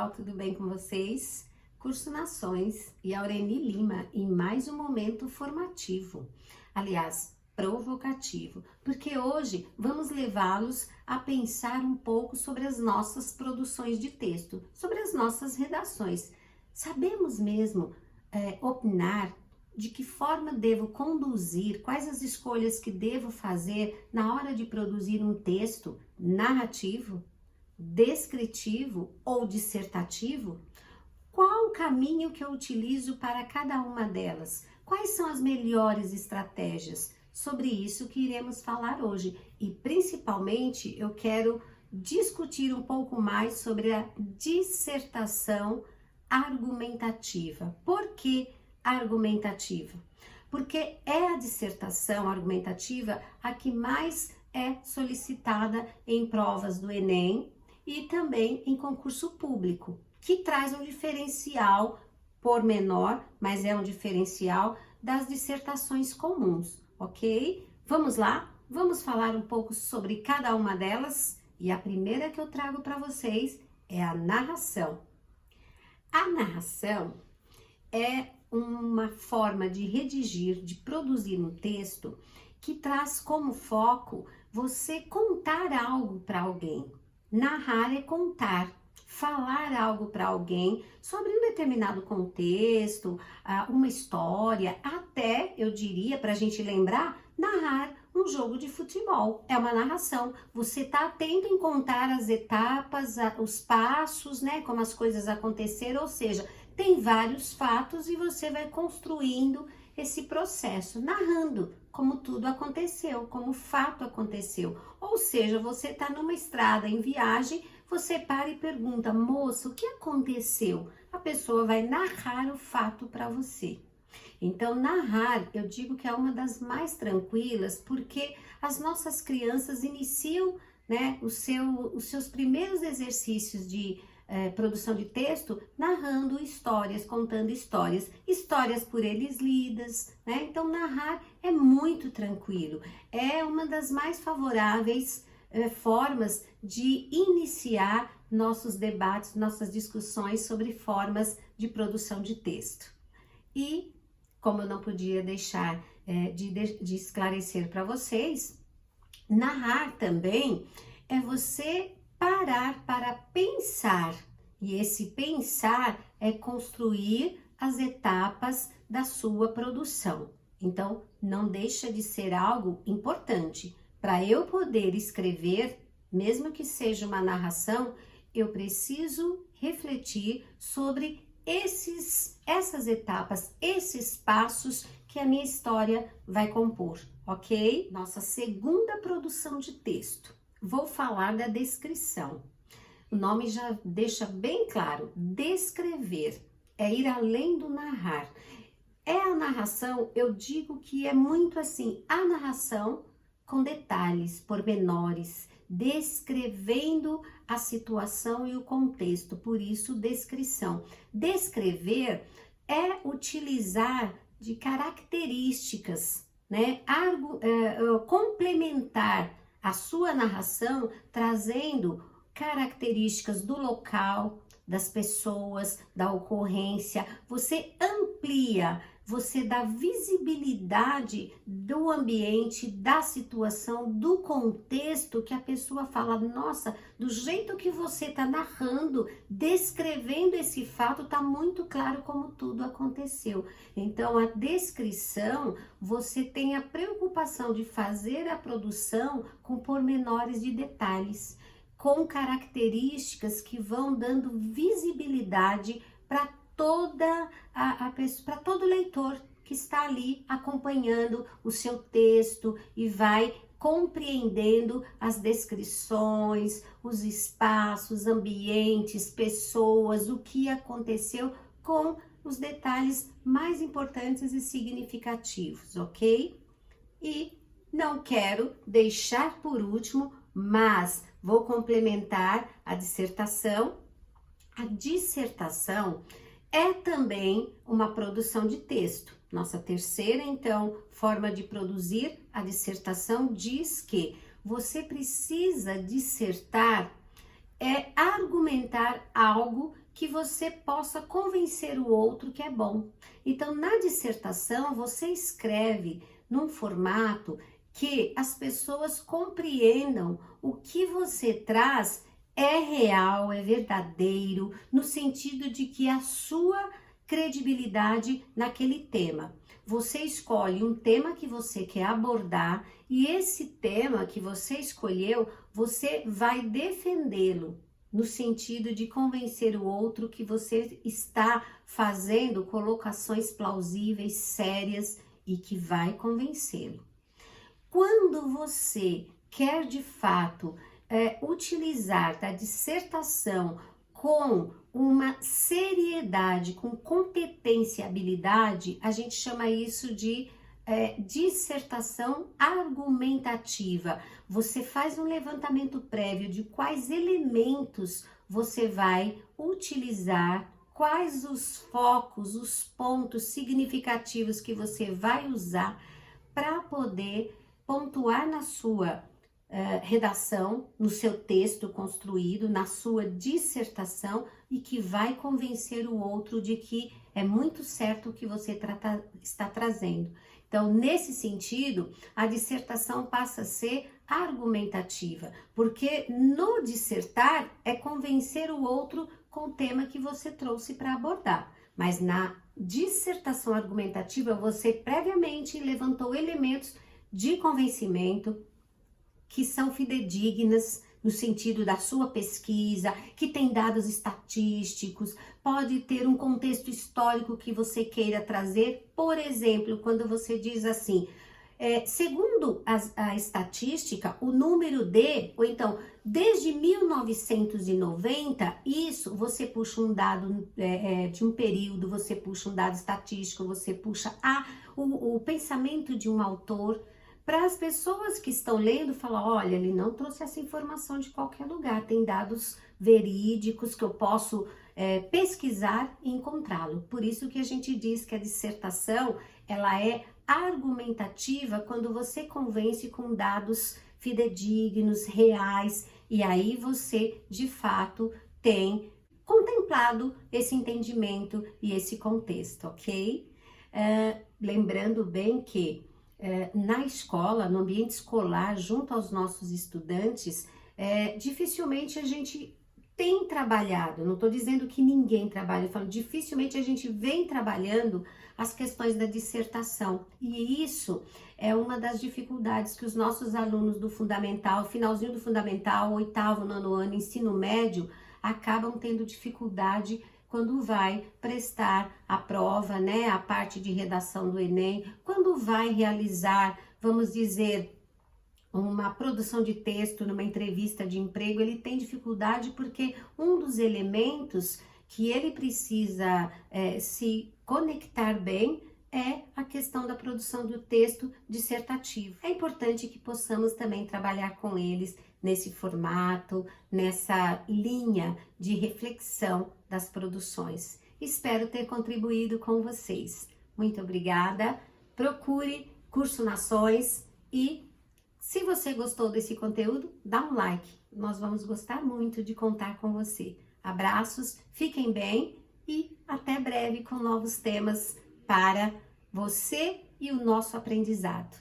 pessoal, tudo bem com vocês? Curso Nações e Aureni Lima em mais um momento formativo, aliás, provocativo, porque hoje vamos levá-los a pensar um pouco sobre as nossas produções de texto, sobre as nossas redações. Sabemos mesmo opinar de que forma devo conduzir, quais as escolhas que devo fazer na hora de produzir um texto narrativo, descritivo ou dissertativo? Qual o caminho que eu utilizo para cada uma delas? Quais são as melhores estratégias? Sobre isso que iremos falar hoje e principalmente eu quero discutir um pouco mais sobre a dissertação argumentativa. Por que argumentativa? Porque é a dissertação argumentativa a que mais é solicitada em provas do Enem e também em concurso público, que traz um diferencial pormenor, mas é um diferencial das dissertações comuns, ok? Vamos lá? Vamos falar um pouco sobre cada uma delas e a primeira que eu trago para vocês é a narração. A narração é uma forma de redigir, de produzir um texto que traz como foco você contar algo para alguém. Narrar é contar, falar algo para alguém sobre um determinado contexto, uma história, até, eu diria, para a gente lembrar, narrar um jogo de futebol. É uma narração. Você está atento em contar as etapas, os passos, né? Como as coisas aconteceram, ou seja, tem vários fatos e você vai construindo esse processo, narrando como tudo aconteceu, como o fato aconteceu. Ou seja, você está numa estrada em viagem, você para e pergunta, moça, o que aconteceu? A pessoa vai narrar o fato para você. Então, narrar, eu digo que é uma das mais tranquilas, porque as nossas crianças iniciam, né, os seus primeiros exercícios de produção de texto, narrando histórias, contando histórias, histórias por eles lidas, né? Então, narrar é muito tranquilo, é uma das mais favoráveis formas de iniciar nossos debates, nossas discussões sobre formas de produção de texto. E, como eu não podia deixar de esclarecer para vocês, narrar também é você parar para pensar, e esse pensar é construir as etapas da sua produção. Então, não deixa de ser algo importante. Para eu poder escrever, mesmo que seja uma narração, eu preciso refletir sobre essas etapas, esses passos que a minha história vai compor, ok? Nossa segunda produção de texto. Vou falar da descrição. O nome já deixa bem claro, descrever, é ir além do narrar. É a narração, eu digo que é muito assim, a narração com detalhes, pormenores, descrevendo a situação e o contexto, por isso descrição. Descrever é utilizar de características, né? Complementar a sua narração trazendo características do local, das pessoas, da ocorrência. Você amplia, você dá visibilidade do ambiente, da situação, do contexto que a pessoa fala, nossa, do jeito que você está narrando, descrevendo esse fato, está muito claro como tudo aconteceu. Então, a descrição, você tem a preocupação de fazer a produção com pormenores de detalhes, com características que vão dando visibilidade para para todo leitor que está ali acompanhando o seu texto e vai compreendendo as descrições, os espaços, ambientes, pessoas, o que aconteceu com os detalhes mais importantes e significativos, ok? E não quero deixar por último, mas vou complementar a dissertação. A dissertação é também uma produção de texto. Nossa terceira, então, forma de produzir a dissertação diz que você precisa dissertar, argumentar algo que você possa convencer o outro que é bom. Então, na dissertação, você escreve num formato que as pessoas compreendam o que você traz é real, é verdadeiro, no sentido de que a sua credibilidade naquele tema. Você escolhe um tema que você quer abordar e esse tema que você escolheu, você vai defendê-lo no sentido de convencer o outro que você está fazendo colocações plausíveis, sérias e que vai convencê-lo. Quando você quer de fato utilizar da dissertação com uma seriedade, com competência e habilidade, a gente chama isso de dissertação argumentativa. Você faz um levantamento prévio de quais elementos você vai utilizar, quais os focos, os pontos significativos que você vai usar para poder pontuar na sua redação, no seu texto construído, na sua dissertação e que vai convencer o outro de que é muito certo o que você está trazendo. Então, nesse sentido, a dissertação passa a ser argumentativa, porque no dissertar é convencer o outro com o tema que você trouxe para abordar. Mas na dissertação argumentativa, você previamente levantou elementos de convencimento que são fidedignas no sentido da sua pesquisa, que tem dados estatísticos, pode ter um contexto histórico que você queira trazer. Por exemplo, quando você diz assim, segundo a estatística, o número de, ou então, desde 1990, isso, você puxa um dado de um período, você puxa um dado estatístico, você puxa o pensamento de um autor, para as pessoas que estão lendo, falar, olha, ele não trouxe essa informação de qualquer lugar, tem dados verídicos que eu posso pesquisar e encontrá-lo. Por isso que a gente diz que a dissertação, ela é argumentativa quando você convence com dados fidedignos, reais, e aí você, de fato, tem contemplado esse entendimento e esse contexto, ok? Lembrando bem que na escola, no ambiente escolar, junto aos nossos estudantes, dificilmente a gente tem trabalhado, não estou dizendo que ninguém trabalha, eu falo, dificilmente a gente vem trabalhando as questões da dissertação. E isso é uma das dificuldades que os nossos alunos do fundamental, finalzinho do fundamental, oitavo, nono ano, ensino médio, acabam tendo dificuldade quando vai prestar a prova, né, a parte de redação do Enem, quando vai realizar, vamos dizer, uma produção de texto numa entrevista de emprego, ele tem dificuldade porque um dos elementos que ele precisa se conectar bem é a questão da produção do texto dissertativo. É importante que possamos também trabalhar com eles nesse formato, nessa linha de reflexão das produções. Espero ter contribuído com vocês. Muito obrigada. Procure Curso Nações e, se você gostou desse conteúdo, dá um like. Nós vamos gostar muito de contar com você. Abraços, fiquem bem e até breve com novos temas para você e o nosso aprendizado.